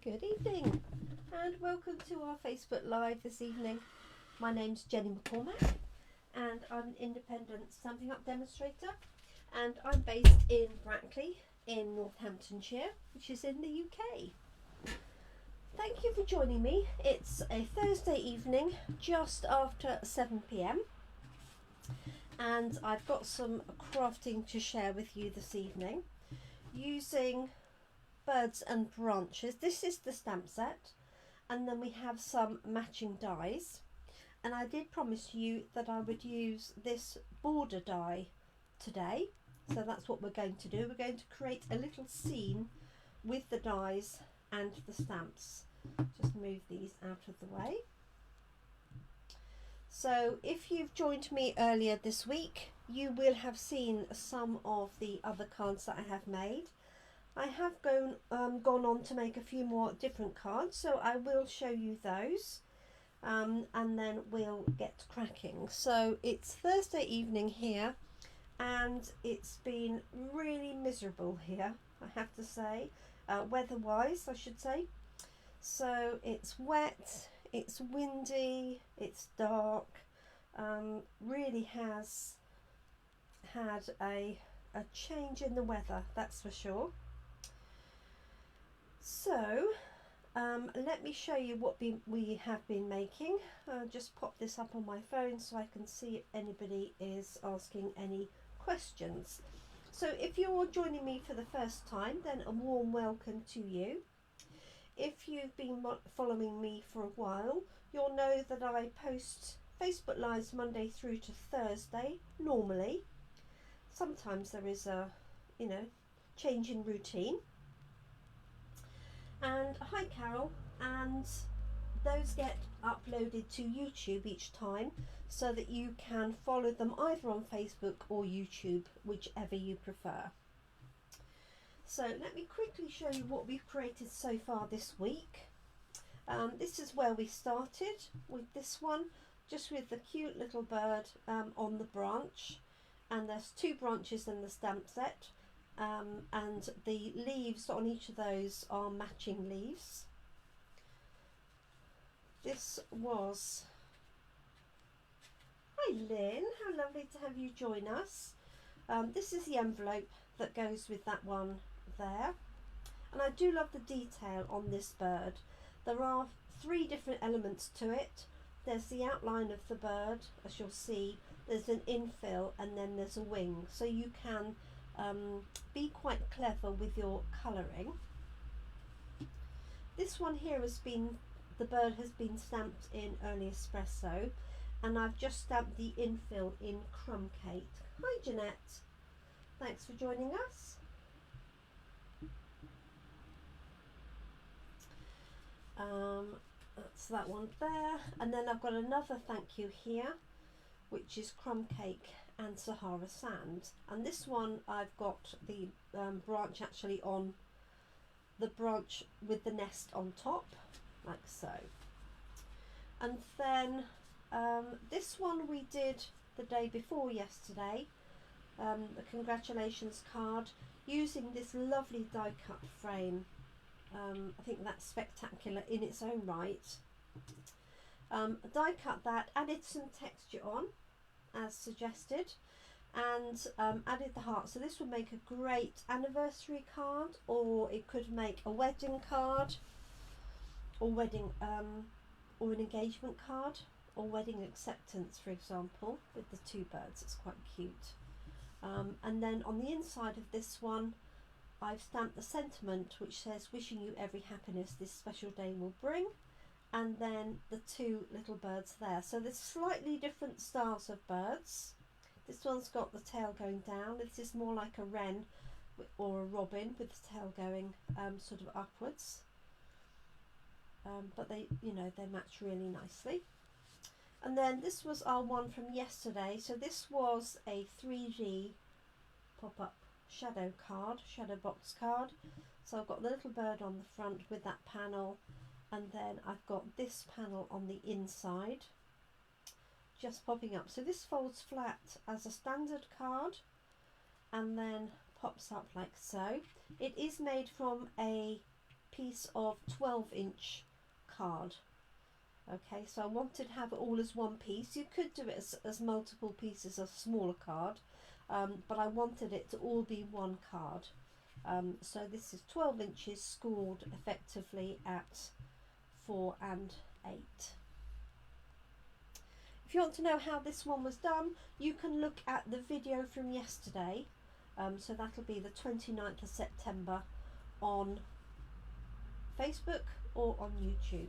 Good evening and welcome to our Facebook Live this evening. My name's Jenny McCormack and I'm an independent Stampin' Up demonstrator, and I'm based in Brackley in Northamptonshire, which is in the UK. Thank you for joining me. It's a Thursday evening just after 7 p.m. and I've got some crafting to share with you this evening using birds and branches. This is the stamp set, and then we have some matching dies, and I did promise you that I would use this border die today, so that's what we're going to do. We're going to create a little scene with the dies and the stamps. Just move these out of the way. So if you've joined me earlier this week, you will have seen some of the other cards that I have made. I have gone on to make a few more different cards, so I will show you those, and then we'll get cracking. So it's Thursday evening here, and it's been really miserable here, I have to say, weather-wise I should say. So it's wet, it's windy, it's dark, really has had a change in the weather, that's for sure. So let me show you what we have been making. I'll just pop this up on my phone so I can see if anybody is asking any questions. So if you're joining me for the first time, then a warm welcome to you. If you've been following me for a while, you'll know that I post Facebook Lives Monday through to Thursday normally. Sometimes there is a change in routine. And hi Carol, and those get uploaded to YouTube each time so that you can follow them either on Facebook or YouTube, whichever you prefer. So let me quickly show you what we've created so far this week. This is where we started with this one, just with the cute little bird on the branch, and there's 2 branches in the stamp set. And the leaves on each of those are matching leaves. This was, hi Lynn, how lovely to have you join us. This is the envelope that goes with that one there, and I do love the detail on this bird. There are 3 different elements to it. There's the outline of the bird, as you'll see, there's an infill, and then there's a wing, so you can be quite clever with your colouring. This one here has been, the bird has been stamped in early espresso, and I've just stamped the infill in crumb cake. Hi Jeanette, thanks for joining us. That's that one there, and then I've got another thank you here, which is crumb cake and Sahara sand, and this one I've got the branch actually on the branch with the nest on top, like so. And then this one we did the day before yesterday, the congratulations card, using this lovely die cut frame. I think that's spectacular in its own right. Die cut that, added some texture on as suggested, and added the heart. So this would make a great anniversary card, or it could make a wedding card, or wedding or an engagement card, or wedding acceptance, for example, with the 2 birds. It's quite cute. And then on the inside of this one I've stamped the sentiment, which says wishing you every happiness this special day will bring, and then the 2 little birds there. So there's slightly different styles of birds. This one's got the tail going down. This is more like a wren or a robin with the tail going sort of upwards. But they match really nicely. And then this was our one from yesterday. So this was a 3D pop-up shadow box card. So I've got the little bird on the front with that panel, and then I've got this panel on the inside just popping up. So this folds flat as a standard card and then pops up like so. It is made from a piece of 12-inch card. Okay, so I wanted to have it all as one piece. You could do it as multiple pieces of smaller card, but I wanted it to all be one card. So this is 12 inches scored effectively at 4 and 8. If you want to know how this one was done, you can look at the video from yesterday. So that'll be the 29th of September on Facebook or on YouTube.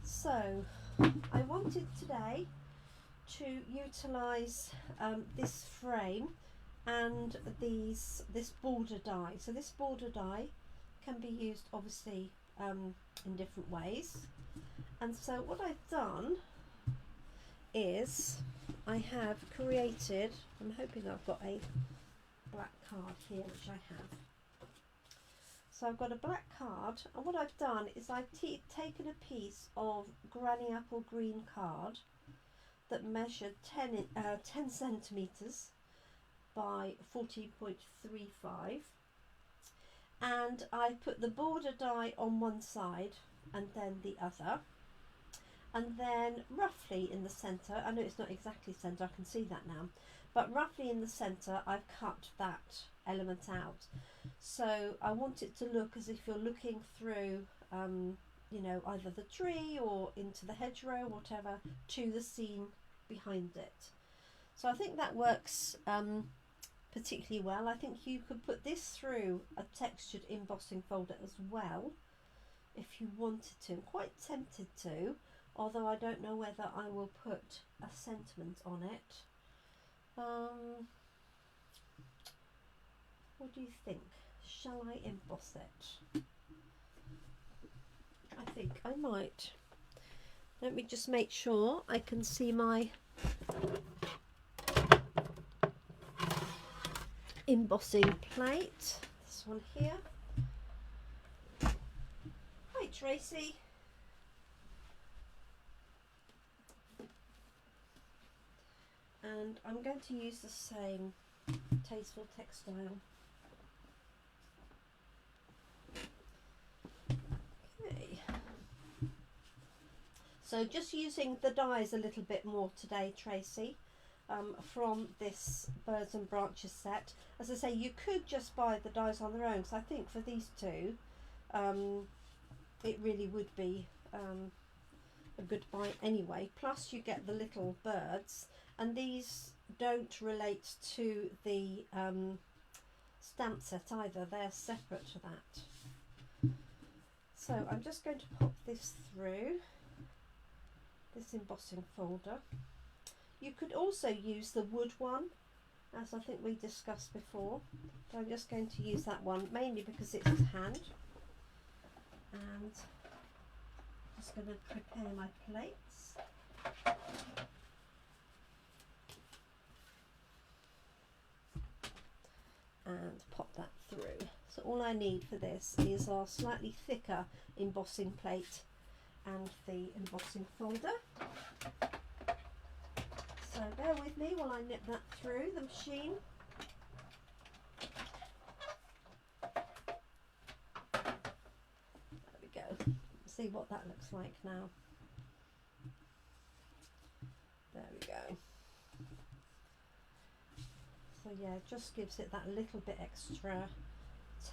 So I wanted today to utilise this frame and this border die. So this border die can be used obviously in different ways, and so what I've done is I have created, I'm hoping I've got a black card here, which I have. So I've got a black card, and what I've done is I've taken a piece of granny apple green card that measured 10 centimetres by 14.35, and I put the border die on one side and then the other, and then roughly in the centre, I know it's not exactly centre, I can see that now, but roughly in the centre I've cut that element out. So I want it to look as if you're looking through you know, either the tree or into the hedgerow, whatever, to the scene behind it. So I think that works particularly well. I think you could put this through a textured embossing folder as well if you wanted to. I'm quite tempted to, although I don't know whether I will put a sentiment on it. What do you think? Shall I emboss it? I think I might. Let me just make sure I can see my embossing plate. This one here. Hi Tracy. And I'm going to use the same Tasteful Textile. Okay. So just using the dies a little bit more today, Tracy, from this Birds and Branches set. As I say, you could just buy the dies on their own, because I think for these two it really would be a good buy anyway. Plus you get the little birds, and these don't relate to the stamp set either, they're separate to that. So I'm just going to pop this through this embossing folder. You could also use the wood one, as I think we discussed before, but I'm just going to use that one mainly because it's hand. And just going to prepare my plates. And pop that through. So all I need for this is our slightly thicker embossing plate and the embossing folder. So bear with me while I nip that through the machine. There we go. See what that looks like now. There we go. So yeah, it just gives it that little bit extra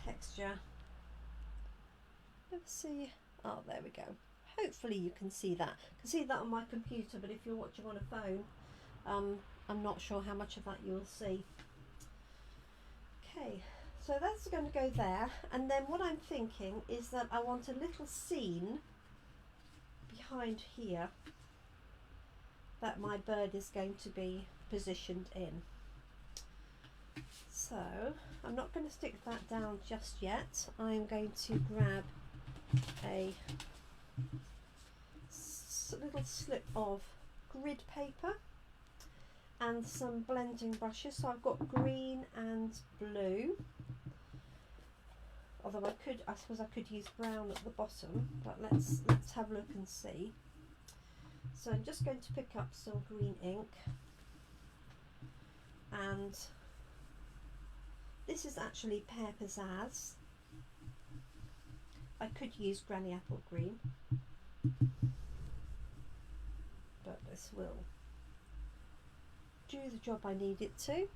texture. Let's see. Oh, there we go. Hopefully you can see that. I can see that on my computer, but if you're watching on a phone, I'm not sure how much of that you'll see. Okay, so that's going to go there, and then what I'm thinking is that I want a little scene behind here that my bird is going to be positioned in. So I'm not going to stick that down just yet. I'm going to grab a little slip of grid paper and some blending brushes. So I've got green and blue, although I suppose I could use brown at the bottom, but let's have a look and see. So I'm just going to pick up some green ink, and this is actually Pear Pizzazz, I could use Granny Apple Green, but this will do the job I need it to. Like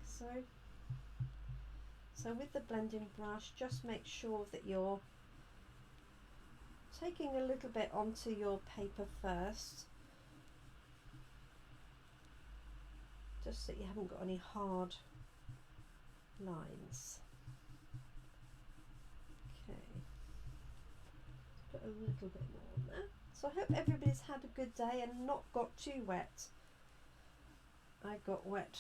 so. So with the blending brush, just make sure that you're taking a little bit onto your paper first, just so you haven't got any hard lines. Okay, put a little bit more on there. So I hope everybody's had a good day and not got too wet. I got wet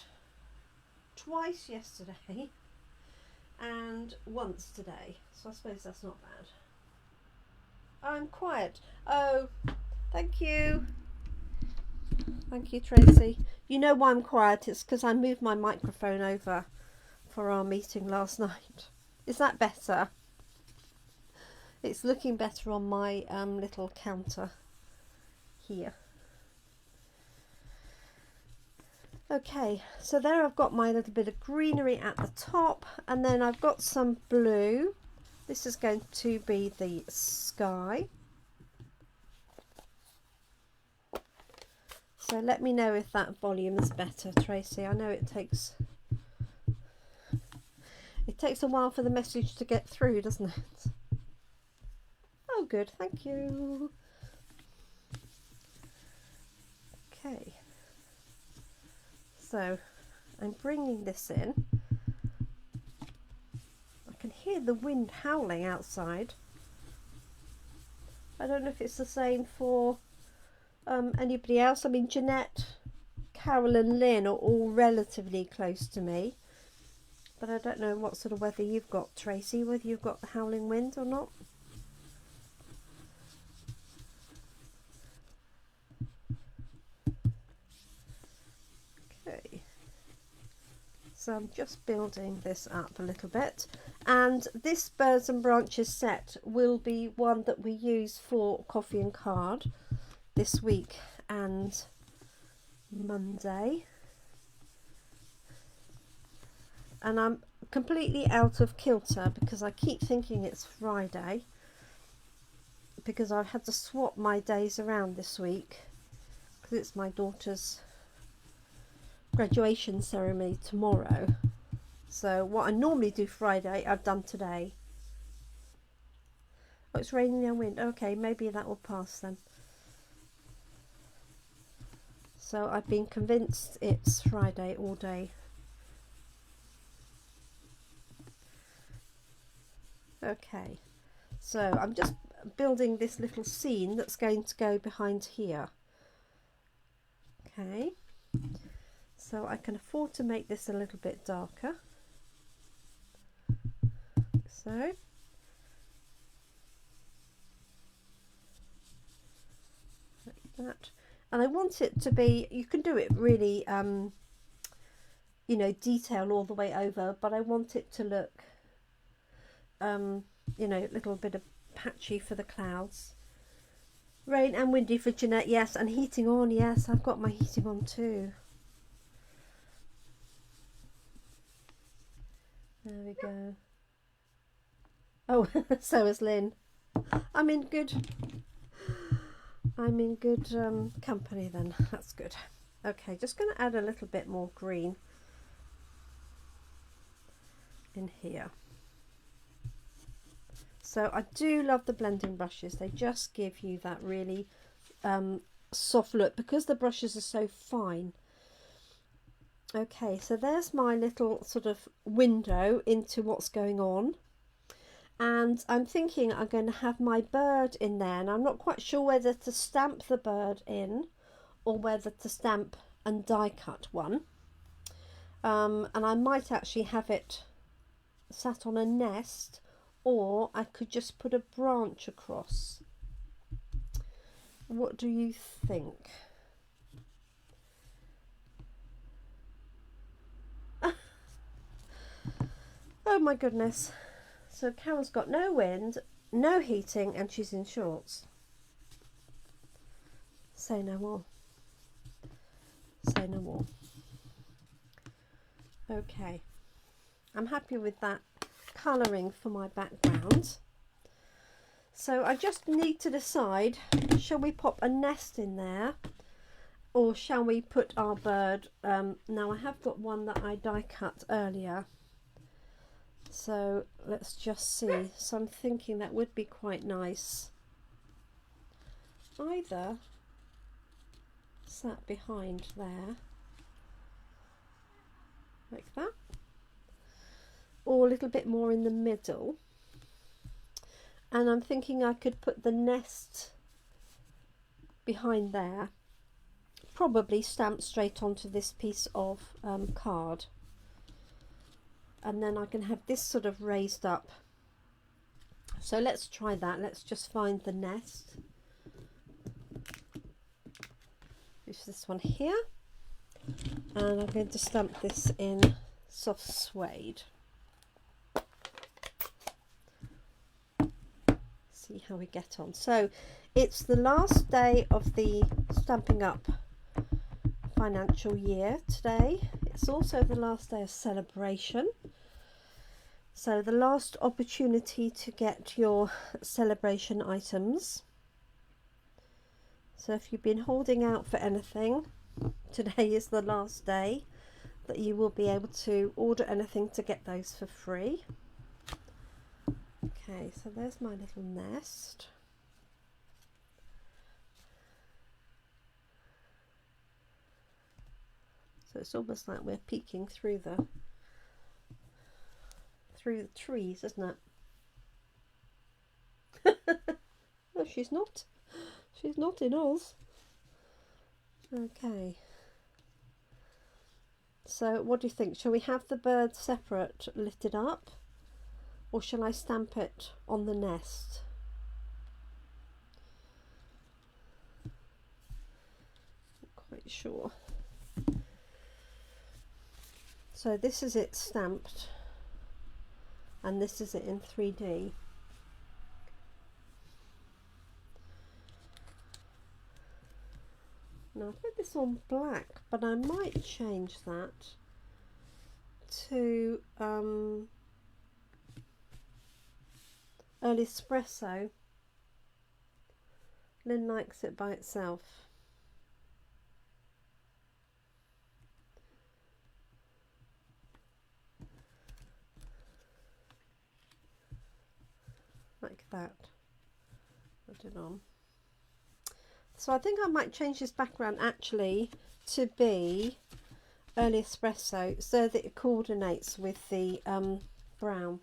twice yesterday and once today, so I suppose that's not bad. I'm quiet. Oh, thank you. Thank you, Tracy. You know why I'm quiet? It's because I moved my microphone over for our meeting last night. Is that better? It's looking better on my little counter here. Okay, so there I've got my little bit of greenery at the top, and then I've got some blue. This is going to be the sky. So let me know if that volume is better, Tracy. I know it takes a while for the message to get through, doesn't it? Oh, good, thank you. Okay. So I'm bringing this in. I can hear the wind howling outside. I don't know if it's the same for anybody else. I mean, Jeanette, Carol and Lynn are all relatively close to me, but I don't know what sort of weather you've got, Tracy, whether you've got the howling wind or not. Okay, so I'm just building this up a little bit, and this birds and branches set will be one that we use for coffee and card this week and Monday. And I'm completely out of kilter because I keep thinking it's Friday, because I've had to swap my days around this week because it's my daughter's graduation ceremony tomorrow. So what I normally do Friday, I've done today. Oh, it's raining and wind. Okay, maybe that will pass then. So I've been convinced it's Friday all day. Okay, so I'm just building this little scene that's going to go behind here. Okay, so I can afford to make this a little bit darker. So like that. And I want it to be, you can do it really, you know, detail all the way over, but I want it to look, you know, a little bit of patchy for the clouds. Rain and windy for Jeanette, yes, and heating on, yes, I've got my heating on too. There we go. Oh, so is Lynn. I'm in good company then. That's good. Okay, just going to add a little bit more green in here. So I do love the blending brushes. They just give you that really soft look because the brushes are so fine. Okay, so there's my little sort of window into what's going on. And I'm thinking I'm going to have my bird in there, and I'm not quite sure whether to stamp the bird in or whether to stamp and die cut one. And I might actually have it sat on a nest, or I could just put a branch across. What do you think? Oh my goodness. So Carol's got no wind, no heating, and she's in shorts. Say no more. Say no more. Okay. I'm happy with that colouring for my background. So I just need to decide, shall we pop a nest in there, or shall we put our bird? Now I have got one that I die cut earlier, so let's just see. So I'm thinking that would be quite nice, either sat behind there like that, or a little bit more in the middle. And I'm thinking I could put the nest behind there, probably stamped straight onto this piece of card, and then I can have this sort of raised up. So let's try that. Let's just find the nest. Use this one here, and I'm going to stamp this in soft suede. See how we get on. So it's the last day of the Stampin' Up financial year today. It's also the last day of celebration, so the last opportunity to get your celebration items. So if you've been holding out for anything, today is the last day that you will be able to order anything to get those for free. Okay, so there's my little nest. So it's almost like we're peeking through the trees, isn't it? No, she's not. She's not in Oz. Okay. So what do you think? Shall we have the bird separate, lifted up? Or shall I stamp it on the nest? Not quite sure. So this is it stamped, and this is it in 3D. Now I've put this on black, but I might change that to early espresso. Lynn likes it by itself. Like that. Put it on. So I think I might change this background actually to be early espresso, so that it coordinates with the brown.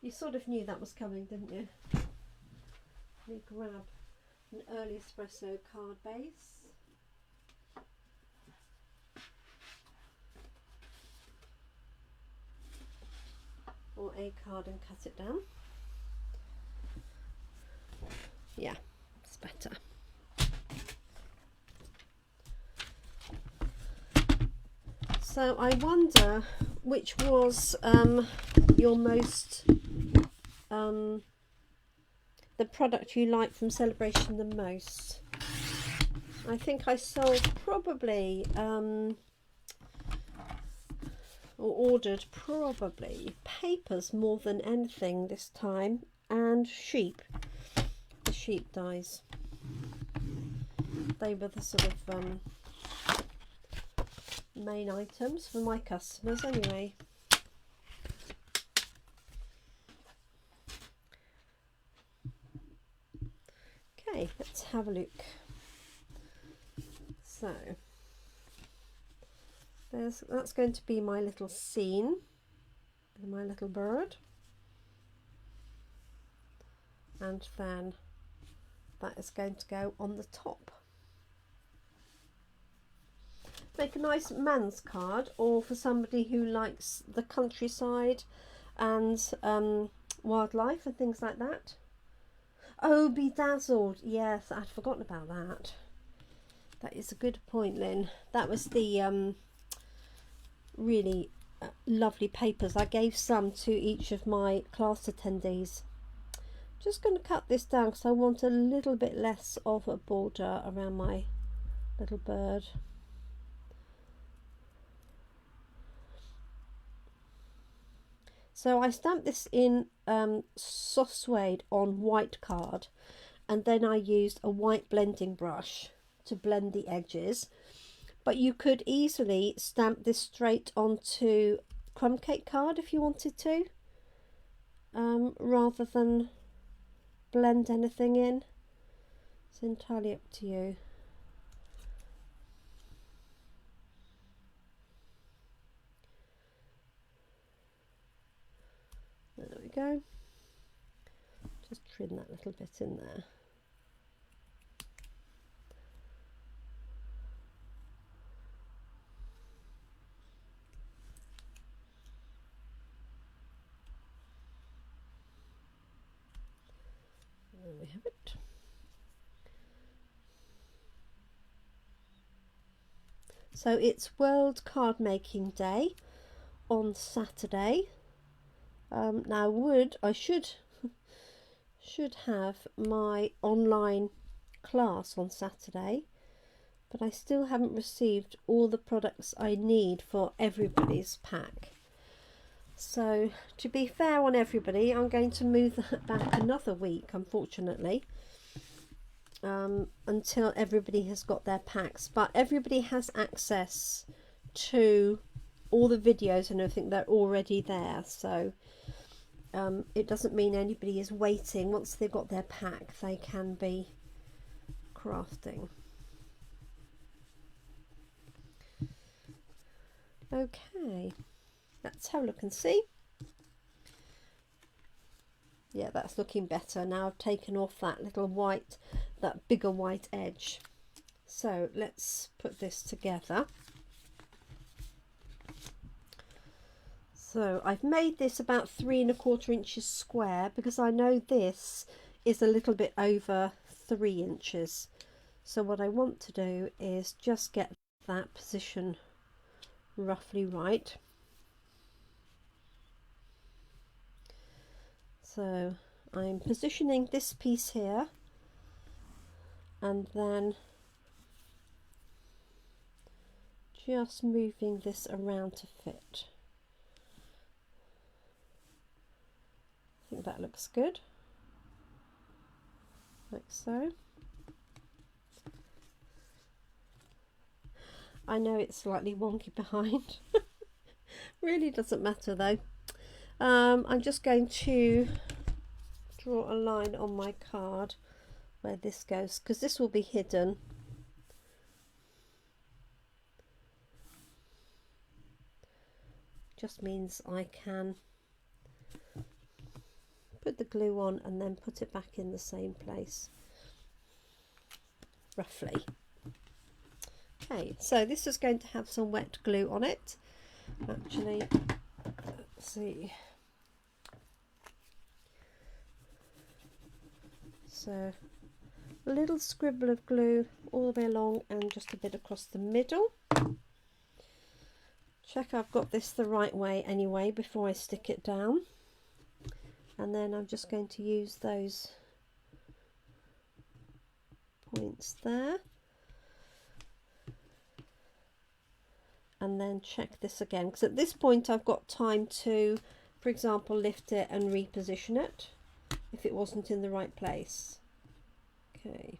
You sort of knew that was coming, didn't you? Let me grab an early espresso card base. Or a card and cut it down. Yeah, it's better. So I wonder which was your most the product you like from Celebration the most. I think I sold probably or ordered probably papers more than anything this time, and sheep. The sheep dies. They were the sort of main items for my customers anyway. Okay, let's have a look. So that's going to be my little scene and my little bird, and then that is going to go on the top. Make a nice man's card, or for somebody who likes the countryside and wildlife and things like that. Oh, bedazzled. Yes, I'd forgotten about that. That is a good point, Lynn. That was the really lovely papers. I gave some to each of my class attendees. Just going to cut this down because I want a little bit less of a border around my little bird. So I stamped this in soft suede on white card, and then I used a white blending brush to blend the edges. But you could easily stamp this straight onto crumb cake card if you wanted to, rather than blend anything in. It's entirely up to you. There we go. Just trim that little bit in there. There we have it. So it's World Card Making Day on Saturday. Now I should have my online class on Saturday, but I still haven't received all the products I need for everybody's pack. So to be fair on everybody, I'm going to move that back another week, unfortunately, until everybody has got their packs. But everybody has access to all the videos and everything. They're already there, so it doesn't mean anybody is waiting. Once they've got their pack, they can be crafting. Okay, let's have a look and see. Yeah, that's looking better. Now I've taken off that little white, that bigger white edge. So let's put this together. So I've made this about 3¼ inches square because I know this is a little bit over 3 inches. So what I want to do is just get that position roughly right. So I'm positioning this piece here and then just moving this around to fit. I think that looks good, like so. I know it's slightly wonky behind. Really doesn't matter though. I'm just going to draw a line on my card where this goes, because this will be hidden. Just means I can put the glue on and then put it back in the same place, roughly. Okay, so this is going to have some wet glue on it. Actually, let's see. So a little scribble of glue all the way along and just a bit across the middle. Check I've got this the right way anyway before I stick it down. And then I'm just going to use those points there. And then check this again, because at this point I've got time to, for example, lift it and reposition it if it wasn't in the right place. Okay.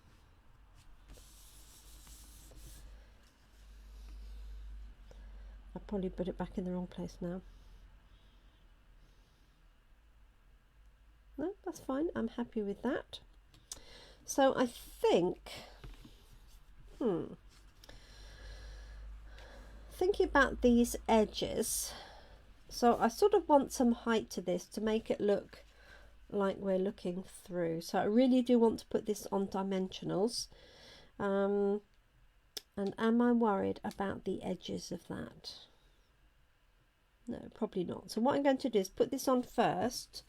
I'll probably put it back in the wrong place now. No, that's fine. I'm happy with that. So I think, thinking about these edges, so I sort of want some height to this to make it look like we're looking through. So I really do want to put this on dimensionals. And am I worried about the edges of that? No, probably not. So what I'm going to do is put this on first,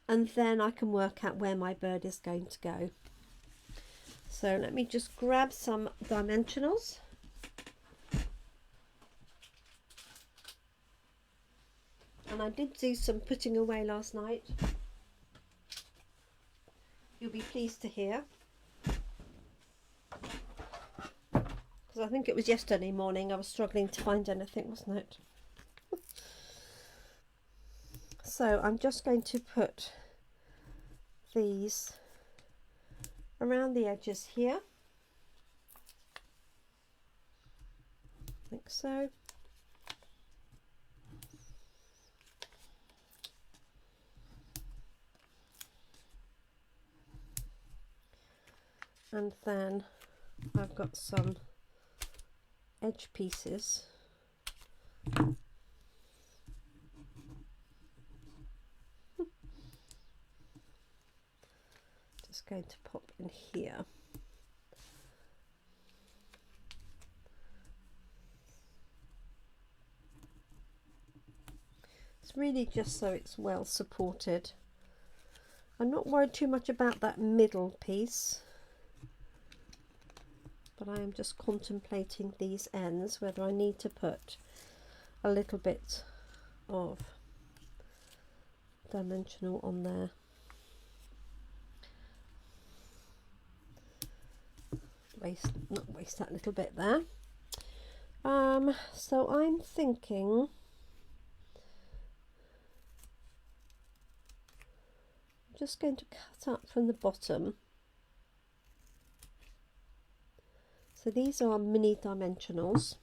and then I can work out where my bird is going to go. So let me just grab some dimensionals. And I did do some putting away last night. You'll be pleased to hear. Because I think it was yesterday morning I was struggling to find anything, wasn't it? So I'm just going to put these around the edges here, like so. And then I've got some edge pieces just going to pop in here. It's really just so it's well supported. I'm not worried too much about that middle piece, but I am just contemplating these ends, whether I need to put a little bit of dimensional on there. Not waste that little bit there. So I'm thinking I'm just going to cut up from the bottom. So these are mini dimensionals,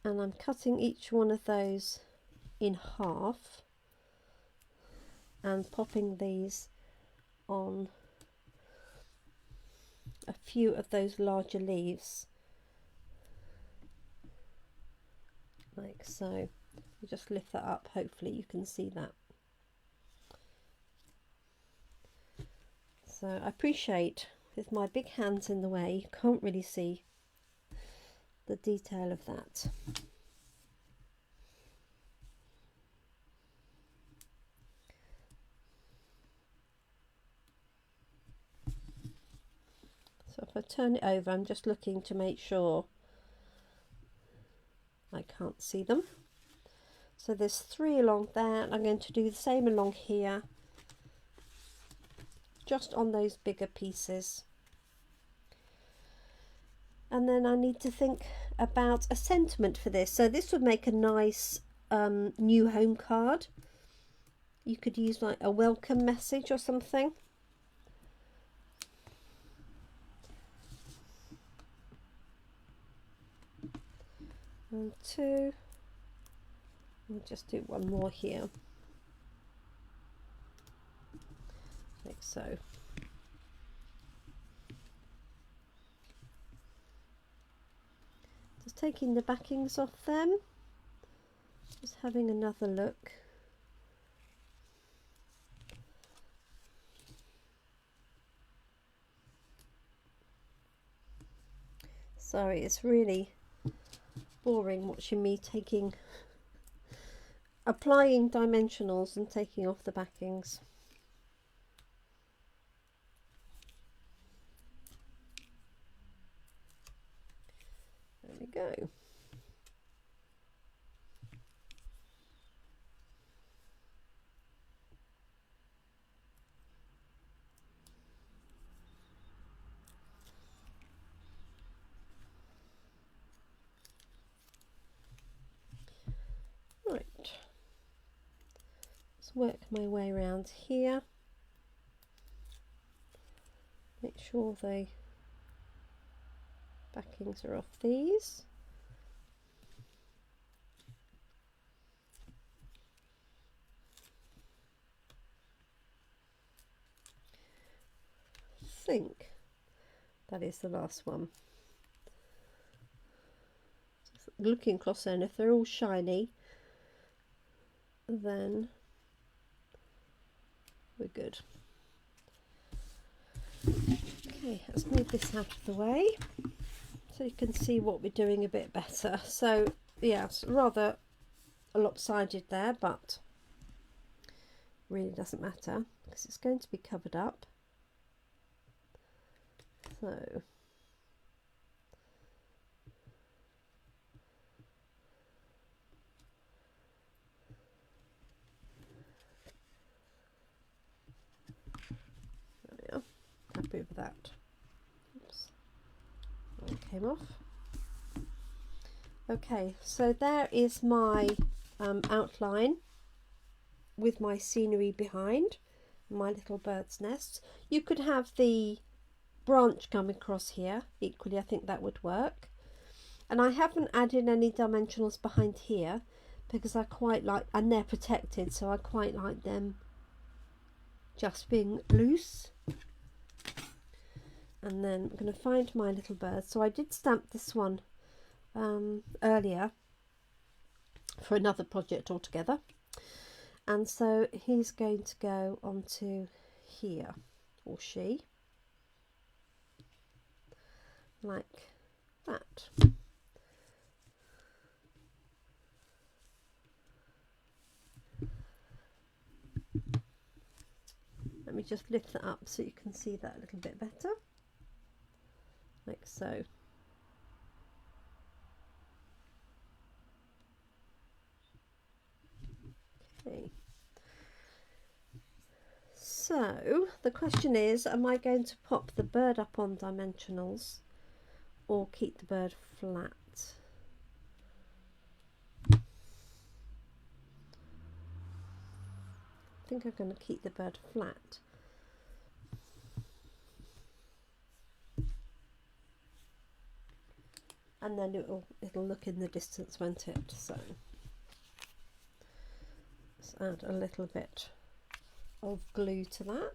and I'm cutting each one of those in half and popping these on a few of those larger leaves, like so. You just lift that up, hopefully you can see that. So I appreciate, with my big hands in the way, you can't really see the detail of that. So if I turn it over, I'm just looking to make sure I can't see them. So there's 3 along there, and I'm going to do the same along here, just on those bigger pieces. And then I need to think about a sentiment for this. So this would make a nice new home card. You could use like a welcome message or something. And 2. I'll just do one more here, like so. Just taking the backings off them, just having another look. Sorry, it's really boring watching me applying dimensionals and taking off the backings. There we go. Right. Work my way around here, make sure the backings are off these. I think that is the last one. Just looking across there, and if they're all shiny, then we're good. Okay, let's move this out of the way so you can see what we're doing a bit better. So yes, rather lopsided there, but really doesn't matter because it's going to be covered up. So happy with that. Oops, that came off. Okay, so there is my outline. with my scenery behind, my little bird's nests. You could have the branch come across here equally, I think that would work. And I haven't added any dimensionals behind here because I quite like, and they're protected, so I quite like them just being loose. And then I'm going to find my little bird. So I did stamp this one earlier for another project altogether, and so he's going to go onto here, or she, like that. Let me just lift that up so you can see that a little bit better, like so. Okay. So the question is, am I going to pop the bird up on dimensionals or keep the bird flat? I think I'm going to keep the bird flat. And then it'll look in the distance, won't it? So let's add a little bit of glue to that.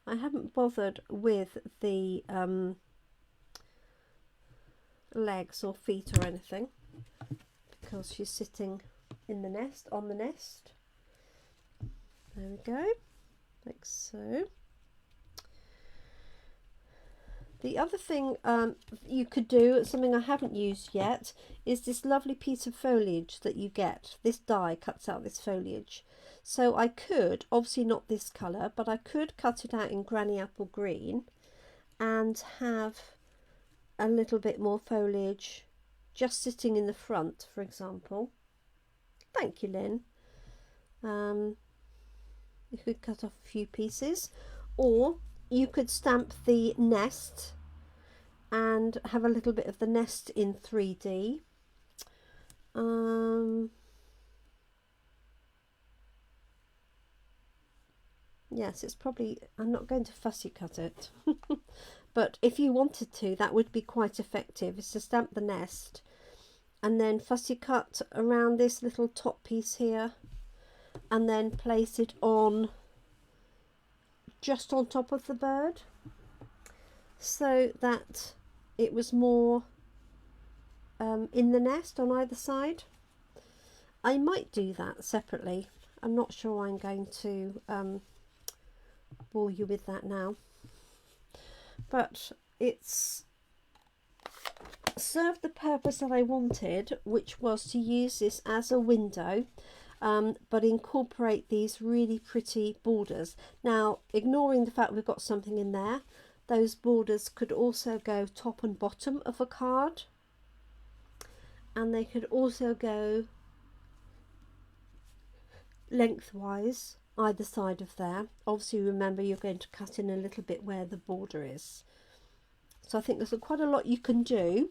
I haven't bothered with the legs or feet or anything because she's sitting in the nest, on the nest. There we go, like so. The other thing you could do, something I haven't used yet, is this lovely piece of foliage that you get. This die cuts out this foliage. So I could, obviously not this colour, but I could cut it out in Granny Apple Green and have a little bit more foliage just sitting in the front, for example. Thank you, Lynn. You could cut off a few pieces, or you could stamp the nest and have a little bit of the nest in 3D. Yes, it's probably, I'm not going to fussy cut it, but if you wanted to, that would be quite effective, is to stamp the nest and then fussy cut around this little top piece here and then place it on just on top of the bird so that it was more in the nest on either side. I might do that separately. I'm not sure I'm going to bore you with that now, but it's served the purpose that I wanted, which was to use this as a window, but incorporate these really pretty borders. Now, ignoring the fact we've got something in there, those borders could also go top and bottom of a card, and they could also go lengthwise either side of there. Obviously, remember, you're going to cut in a little bit where the border is. So I think there's quite a lot you can do.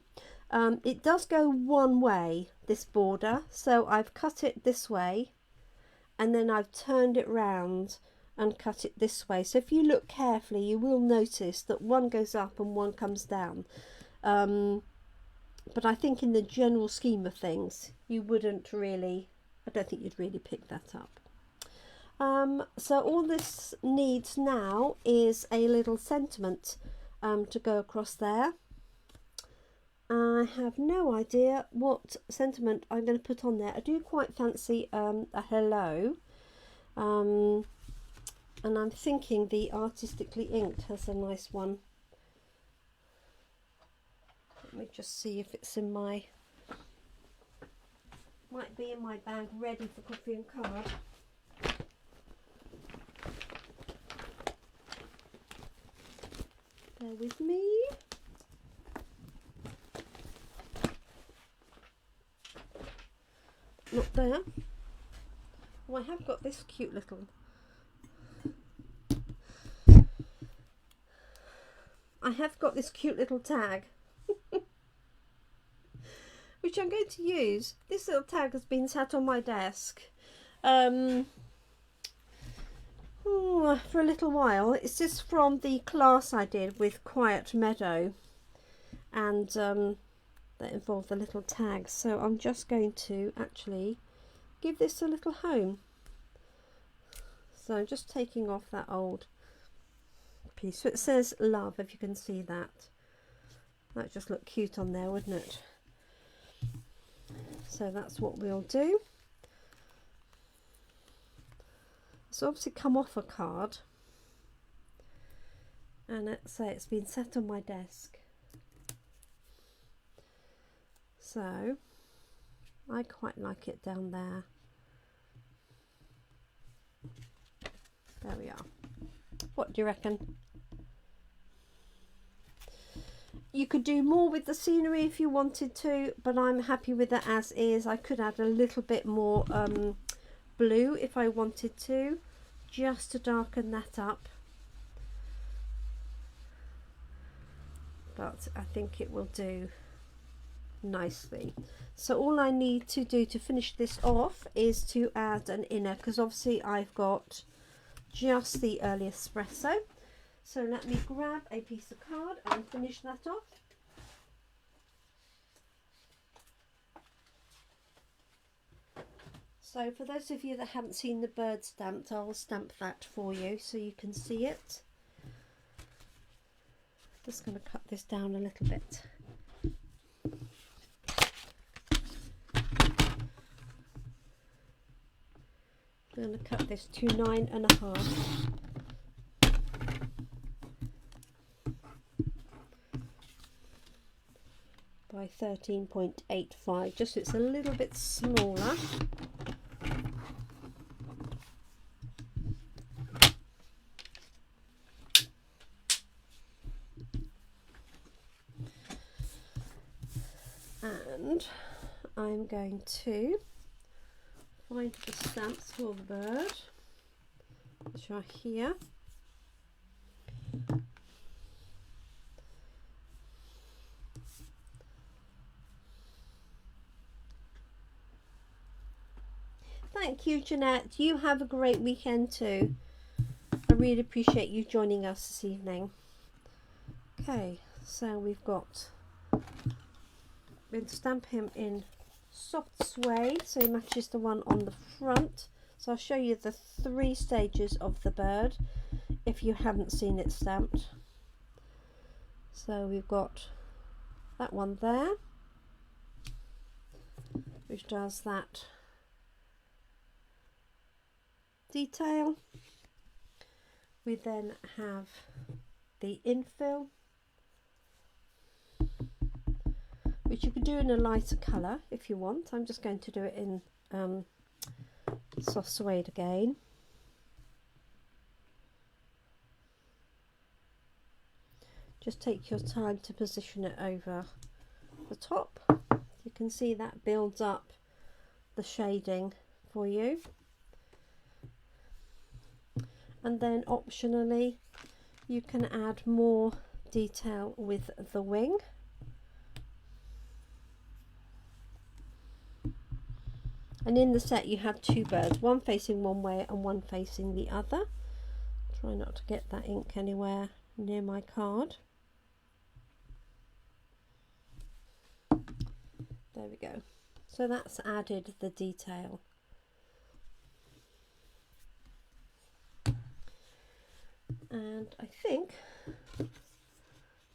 It does go one way, this border, so I've cut it this way and then I've turned it round and cut it this way. So if you look carefully, you will notice that one goes up and one comes down. But I think in the general scheme of things, you wouldn't really, I don't think you'd really pick that up. So all this needs now is a little sentiment to go across there. I have no idea what sentiment I'm going to put on there. I do quite fancy a hello, and I'm thinking the Artistically Inked has a nice one. Let me just see if it's in my, might be in my bag ready for coffee and card. Bear with me. Not there. Oh, I have got this cute little, I have got this cute little tag. which I'm going to use. This little tag has been sat on my desk for a little while. It's just from the class I did with Quiet Meadow, and that involved the little tags. So I'm just going to actually give this a little home. So I'm just taking off that old piece. So it says love, if you can see that. That'd just look cute on there, wouldn't it? So that's what we'll do. It's obviously come off a card, and let's say it's been set on my desk. So I quite like it down there. There we are. What do you reckon? You could do more with the scenery if you wanted to, but I'm happy with it as is. I could add a little bit more blue if I wanted to, just to darken that up. But I think it will do nicely. So all I need to do to finish this off is to add an inner, because obviously I've got just the early espresso. So let me grab a piece of card and finish that off. So for those of you that haven't seen the bird stamped, I'll stamp that for you so you can see it. Just going to cut this down a little bit. I'm going to cut this to 9.5. By 13.85, just so it's a little bit smaller. And I'm going to find the stamps for the bird, which are here. Thank you, Jeanette. You have a great weekend too. I really appreciate you joining us this evening. Okay, so we've got, we're going to stamp him in soft suede so he matches the one on the front. So I'll show you the 3 stages of the bird if you haven't seen it stamped. So we've got that one there, which does that detail. We then have the infill, which you could do in a lighter colour if you want. I'm just going to do it in soft suede again. Just take your time to position it over the top. You can see that builds up the shading for you. And then optionally you can add more detail with the wing. And in the set you have 2 birds, one facing one way and one facing the other. Try not to get that ink anywhere near my card. There we go. So that's added the detail. And I think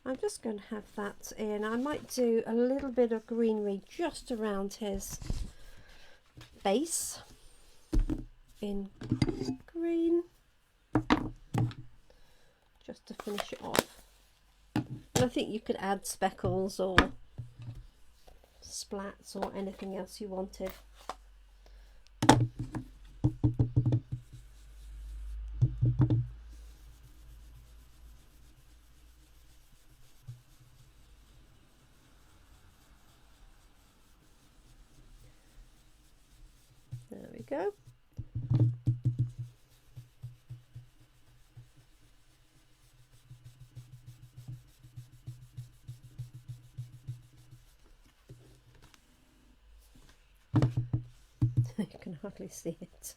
I'm just going to have that in. I might do a little bit of greenery just around his base in green, just to finish it off. And I think you could add speckles or splats or anything else you wanted. There we go. You can hardly see it.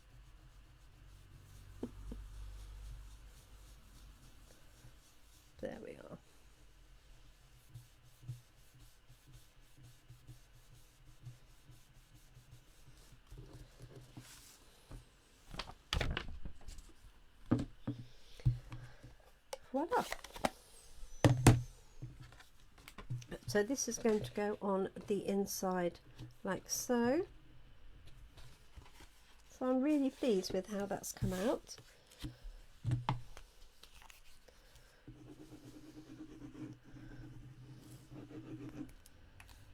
There we are. Voila. So this is going to go on the inside like so. So I'm really pleased with how that's come out.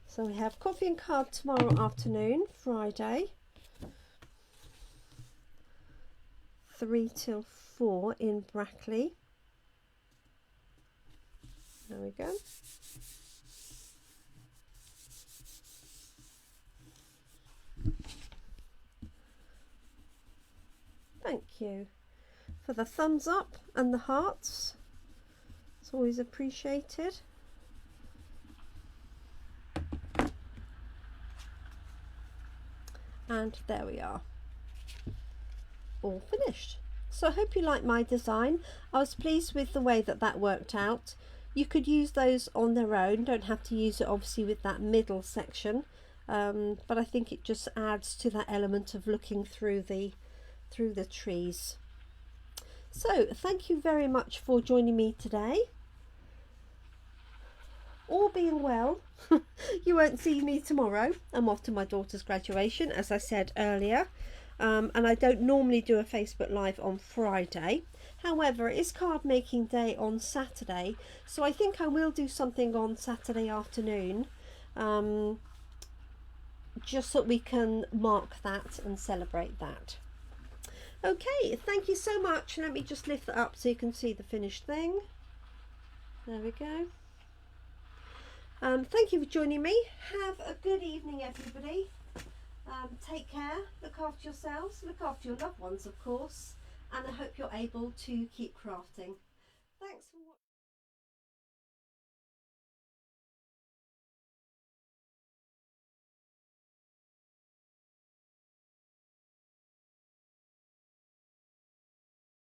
So we have coffee and card tomorrow afternoon, Friday, 3 till 4 in Brackley. There we go. Thank you for the thumbs up and the hearts. It's always appreciated. And there we are, all finished. So I hope you like my design. I was pleased with the way that that worked out. You could use those on their own, don't have to use it obviously with that middle section, but I think it just adds to that element of looking through the trees. So thank you very much for joining me today. All being well, you won't see me tomorrow. I'm off to my daughter's graduation, as I said earlier, and I don't normally do a Facebook Live on Friday. However, it is card making day on Saturday, so I think I will do something on Saturday afternoon, just so we can mark that and celebrate that. Okay, thank you so much. Let me just lift that up so you can see the finished thing. There we go. Thank you for joining me. Have a good evening, everybody. Take care, look after yourselves, look after your loved ones, of course, and I hope you're able to keep crafting. Thanks for watching.